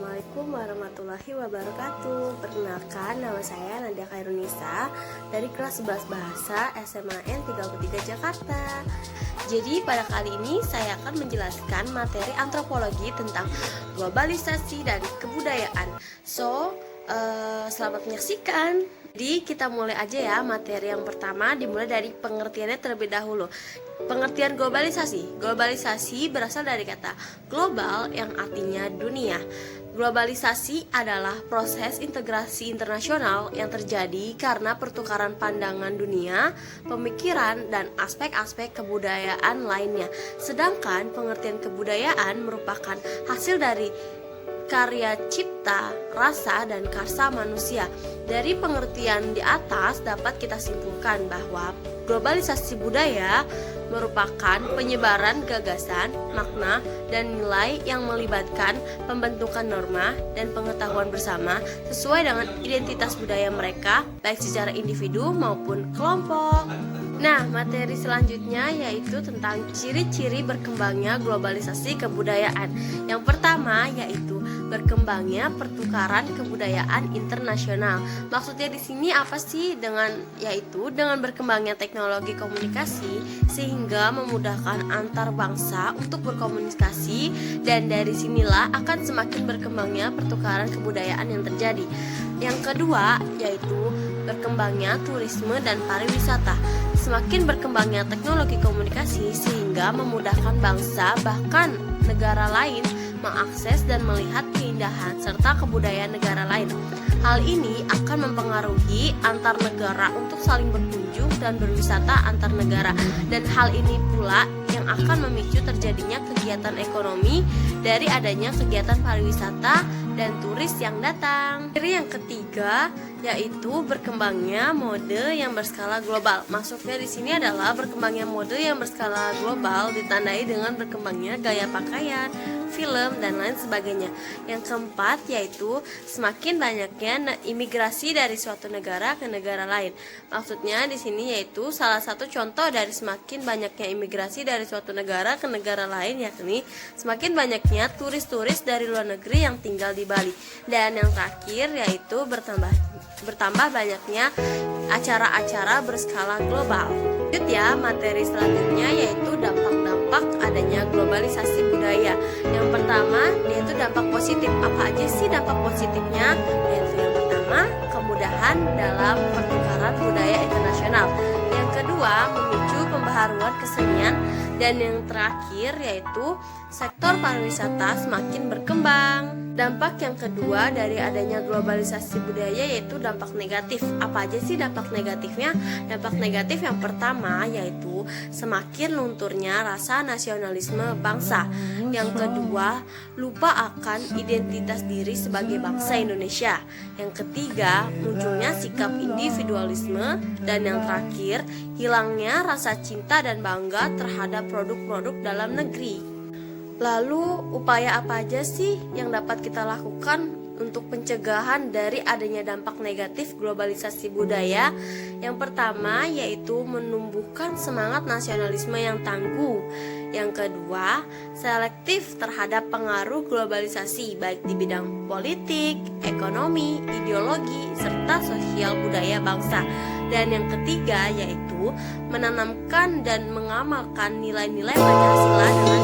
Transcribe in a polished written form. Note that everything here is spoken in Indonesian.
Assalamualaikum warahmatullahi wabarakatuh. Perkenalkan, nama saya Nadia Khairunisa dari kelas 11 Bahasa SMAN 33 Jakarta. Jadi pada kali ini saya akan menjelaskan materi antropologi tentang globalisasi dan kebudayaan. Selamat menyaksikan. Jadi kita mulai aja ya. Materi yang pertama dimulai dari pengertiannya terlebih dahulu. Pengertian globalisasi. Globalisasi berasal dari kata global yang artinya dunia. Globalisasi adalah proses integrasi internasional yang terjadi karena pertukaran pandangan dunia, pemikiran, dan aspek-aspek kebudayaan lainnya. Sedangkan pengertian kebudayaan merupakan hasil dari karya cipta, rasa, dan karsa manusia. Dari pengertian di atas dapat kita simpulkan bahwa globalisasi budaya merupakan penyebaran gagasan, makna, dan nilai yang melibatkan pembentukan norma dan pengetahuan bersama sesuai dengan identitas budaya mereka, baik secara individu maupun kelompok. Nah, materi selanjutnya yaitu tentang ciri-ciri berkembangnya globalisasi kebudayaan. Yang pertama yaitu berkembangnya pertukaran kebudayaan internasional. Maksudnya di sini apa sih? Dengan berkembangnya teknologi komunikasi sehingga memudahkan antar bangsa untuk berkomunikasi, dan dari sinilah akan semakin berkembangnya pertukaran kebudayaan yang terjadi. Yang kedua yaitu berkembangnya turisme dan pariwisata. Semakin berkembangnya teknologi komunikasi sehingga memudahkan bangsa bahkan negara lain mengakses dan melihat keindahan serta kebudayaan negara lain. Hal ini akan mempengaruhi antar negara untuk saling berkunjung dan berwisata antar negara, dan hal ini pula yang akan memicu terjadinya kegiatan ekonomi dari adanya kegiatan pariwisata dan turis yang datang. Ciri yang ketiga yaitu berkembangnya mode yang berskala global. Maksudnya di sini adalah berkembangnya mode yang berskala global ditandai dengan berkembangnya gaya pakaian, film, dan lain sebagainya. Yang keempat yaitu semakin banyaknya imigrasi dari suatu negara ke negara lain. Maksudnya di sini yaitu salah satu contoh dari semakin banyaknya imigrasi dari suatu negara ke negara lain, yakni semakin banyaknya turis-turis dari luar negeri yang tinggal di Bali. Dan yang terakhir yaitu bertambah banyaknya acara-acara berskala global. Lanjut ya, materi selanjutnya yaitu dampak-dampak adanya globalisasi budaya. Yang pertama yaitu dampak positif. Apa aja sih dampak positifnya? Yaitu yang pertama, kemudahan dalam pertukaran budaya internasional. Yang kedua, memicu pembaharuan kesenian. Dan yang terakhir yaitu sektor pariwisata semakin berkembang. Dampak yang kedua dari adanya globalisasi budaya yaitu dampak negatif. Apa aja sih dampak negatifnya? Dampak negatif yang pertama yaitu semakin lunturnya rasa nasionalisme bangsa. Yang kedua, lupa akan identitas diri sebagai bangsa Indonesia. Yang ketiga, munculnya sikap individualisme. Dan yang terakhir, hilangnya rasa cinta dan bangga terhadap produk-produk dalam negeri. Lalu upaya apa aja sih yang dapat kita lakukan untuk pencegahan dari adanya dampak negatif globalisasi budaya? Yang pertama yaitu menumbuhkan semangat nasionalisme yang tangguh. Yang kedua, selektif terhadap pengaruh globalisasi baik di bidang politik, ekonomi, ideologi, serta sosial budaya bangsa. Dan yang ketiga yaitu menanamkan dan mengamalkan nilai-nilai Pancasila dengan